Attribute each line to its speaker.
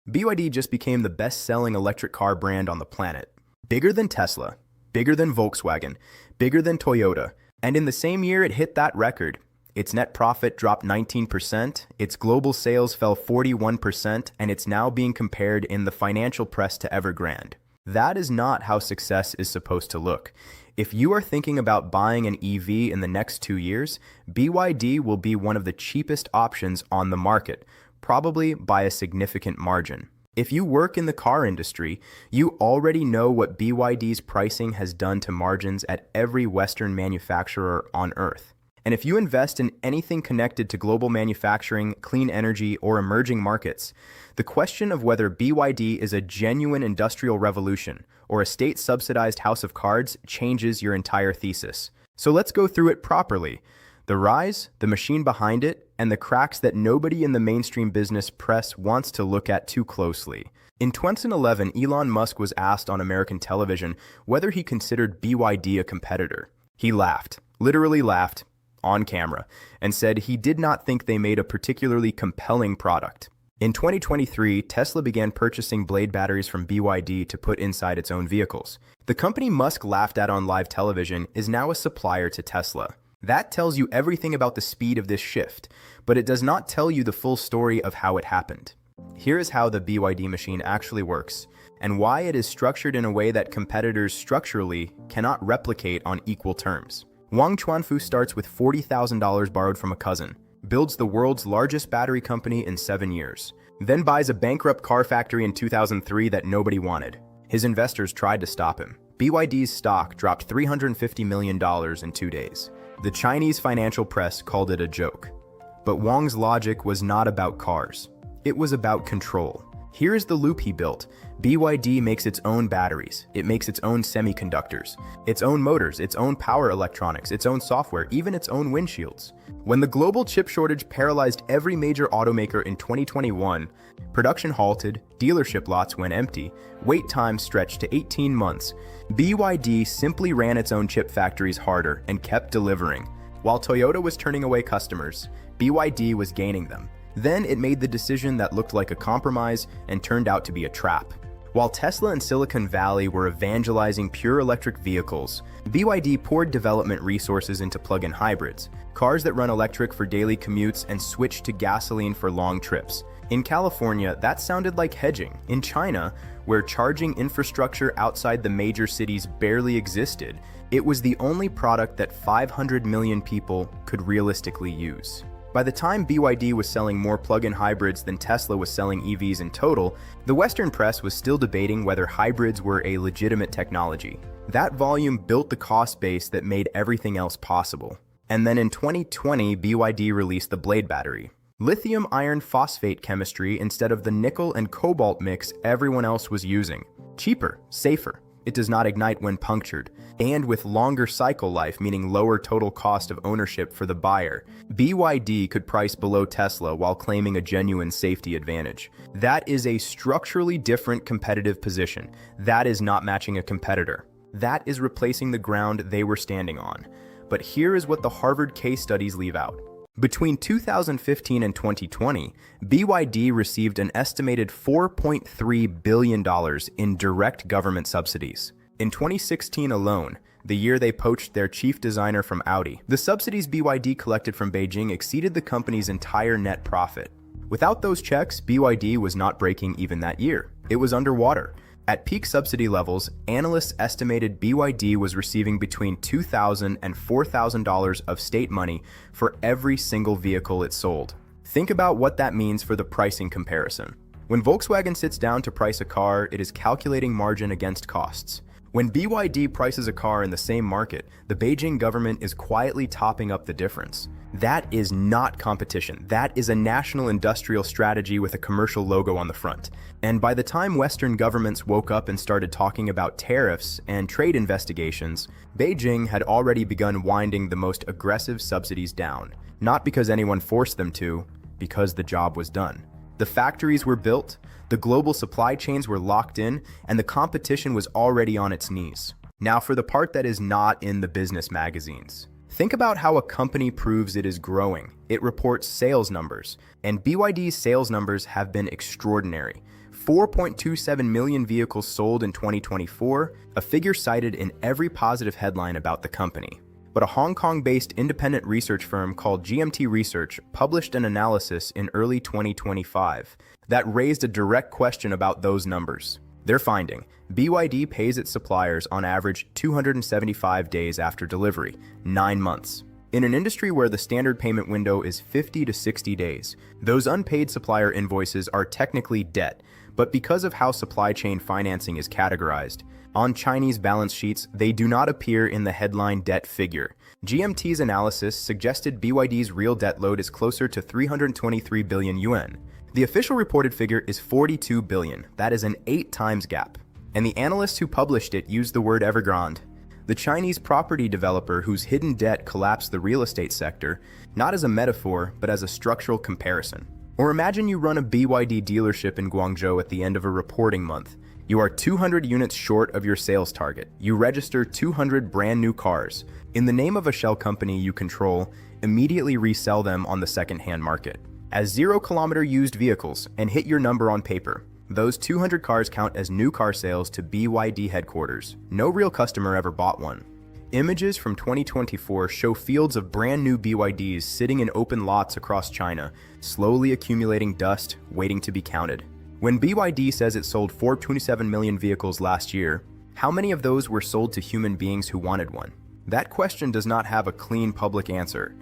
Speaker 1: BYD just became the best-selling electric car brand on the planet. Bigger than Tesla, bigger than Volkswagen, bigger than Toyota, and in the same year it hit that record. Its net profit dropped 19%, its global sales fell 41%, and it's now being compared in the financial press to Evergrande. That is not how success is supposed to look. If you are thinking about buying an EV in the next 2 years, BYD will be one of the cheapest options on the market, probably by a significant margin. If you work in the car industry, you already know what BYD's pricing has done to margins at every Western manufacturer on Earth. And if you invest in anything connected to global manufacturing, clean energy, or emerging markets, the question of whether BYD is a genuine industrial revolution or a state-subsidized house of cards changes your entire thesis. So let's go through it properly. The rise, the machine behind it, and the cracks that nobody in the mainstream business press wants to look at too closely. In 2011, Elon Musk was asked on American television whether he considered BYD a competitor. He laughed, literally laughed, on camera, and said he did not think they made a particularly compelling product. In 2023, Tesla began purchasing blade batteries from BYD to put inside its own vehicles. The company Musk laughed at on live television is now a supplier to Tesla. That tells you everything about the speed of this shift, but it does not tell you the full story of how it happened. Here is how the BYD machine actually works, and why it is structured in a way that competitors structurally cannot replicate on equal terms. Wang Chuanfu starts with $40,000 borrowed from a cousin, builds the world's largest battery company in 7 years, then buys a bankrupt car factory in 2003 that nobody wanted. His investors tried to stop him. BYD's stock dropped $350 million in 2 days. The Chinese financial press called it a joke. But Wang's logic was not about cars. It was about control. Here is the loop he built. BYD makes its own batteries, it makes its own semiconductors, its own motors, its own power electronics, its own software, even its own windshields. When the global chip shortage paralyzed every major automaker in 2021, production halted, dealership lots went empty, wait times stretched to 18 months, BYD simply ran its own chip factories harder and kept delivering. While Toyota was turning away customers, BYD was gaining them. Then it made the decision that looked like a compromise and turned out to be a trap. While Tesla and Silicon Valley were evangelizing pure electric vehicles, BYD poured development resources into plug-in hybrids, cars that run electric for daily commutes and switch to gasoline for long trips. In California, that sounded like hedging. In China, where charging infrastructure outside the major cities barely existed, it was the only product that 500 million people could realistically use. By the time BYD was selling more plug-in hybrids than Tesla was selling EVs in total, the Western press was still debating whether hybrids were a legitimate technology. That volume built the cost base that made everything else possible. And then in 2020, BYD released the Blade battery. Lithium iron phosphate chemistry instead of the nickel and cobalt mix everyone else was using. Cheaper, safer. It does not ignite when punctured, and with longer cycle life, meaning lower total cost of ownership for the buyer. BYD could price below Tesla while claiming a genuine safety advantage. That is a structurally different competitive position. That is not matching a competitor. That is replacing the ground they were standing on. But here is what the Harvard case studies leave out. Between 2015 and 2020, BYD received an estimated $4.3 billion in direct government subsidies. In 2016 alone, the year they poached their chief designer from Audi, the subsidies BYD collected from Beijing exceeded the company's entire net profit. Without those checks, BYD was not breaking even that year. It was underwater. At peak subsidy levels, analysts estimated BYD was receiving between $2,000 and $4,000 of state money for every single vehicle it sold. Think about what that means for the pricing comparison. When Volkswagen sits down to price a car, it is calculating margin against costs. When BYD prices a car in the same market, the Beijing government is quietly topping up the difference. That is not competition. That is a national industrial strategy with a commercial logo on the front. And by the time Western governments woke up and started talking about tariffs and trade investigations, Beijing had already begun winding the most aggressive subsidies down. Not because anyone forced them to, because the job was done. The factories were built, the global supply chains were locked in, and the competition was already on its knees. Now for the part that is not in the business magazines. Think about how a company proves it is growing. It reports sales numbers, and BYD's sales numbers have been extraordinary. 4.27 million vehicles sold in 2024, a figure cited in every positive headline about the company. But a Hong Kong-based independent research firm called GMT Research published an analysis in early 2025 that raised a direct question about those numbers. Their finding: BYD pays its suppliers on average 275 days after delivery, 9 months. In an industry where the standard payment window is 50 to 60 days, those unpaid supplier invoices are technically debt, but because of how supply chain financing is categorized, on Chinese balance sheets, they do not appear in the headline debt figure. GMT's analysis suggested BYD's real debt load is closer to 323 billion yuan. The official reported figure is 42 billion. That is an 8 times gap. And the analysts who published it used the word Evergrande, the Chinese property developer whose hidden debt collapsed the real estate sector, not as a metaphor, but as a structural comparison. Or imagine you run a BYD dealership in Guangzhou at the end of a reporting month. You are 200 units short of your sales target. You register 200 brand new cars. In the name of a shell company you control, immediately resell them on the second-hand market as 0-kilometer used vehicles and hit your number on paper. Those 200 cars count as new car sales to BYD headquarters. No real customer ever bought one. Images from 2024 show fields of brand new BYDs sitting in open lots across China, slowly accumulating dust, waiting to be counted. When BYD says it sold 427 million vehicles last year, how many of those were sold to human beings who wanted one? That question does not have a clean public answer.